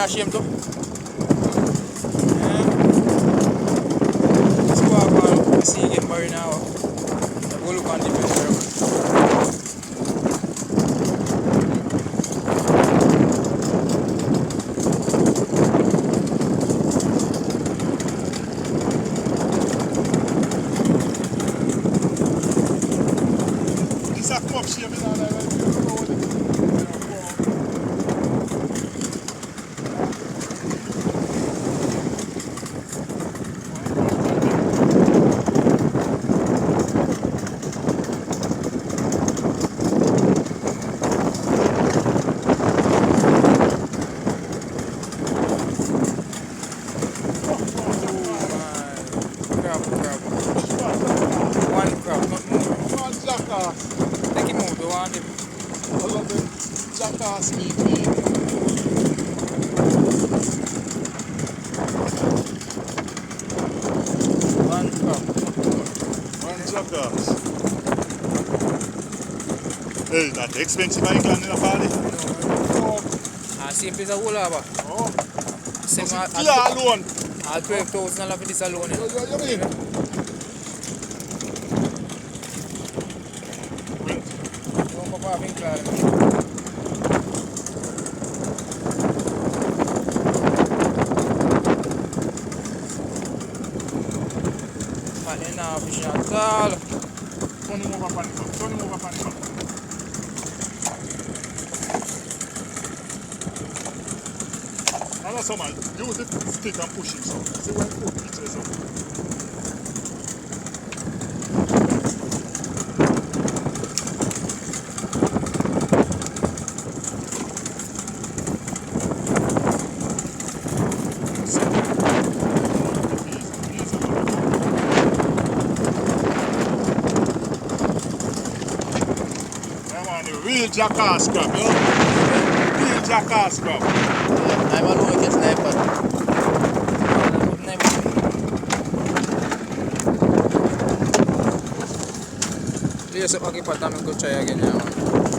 ashamed too. Let's go up and see again Barry now. We'll look on the picture. Take him out, don't want him. I love them jackass meat. One crab. One jackass. Hey, that's expensive in England in a party. Same place as whole harbor. Oh. Same Yeah, alone. 12,000 for this alone. You mean? Don't go having class. And now fishing at all. Turn him over pan cup. Turn him over pan cup. And that's how man, use the stick and push it so. See when you put pictures up. Real jackass crab, you know? Real jackass crab. I'm alone with sniper. Please, okay, but I'm going to try again.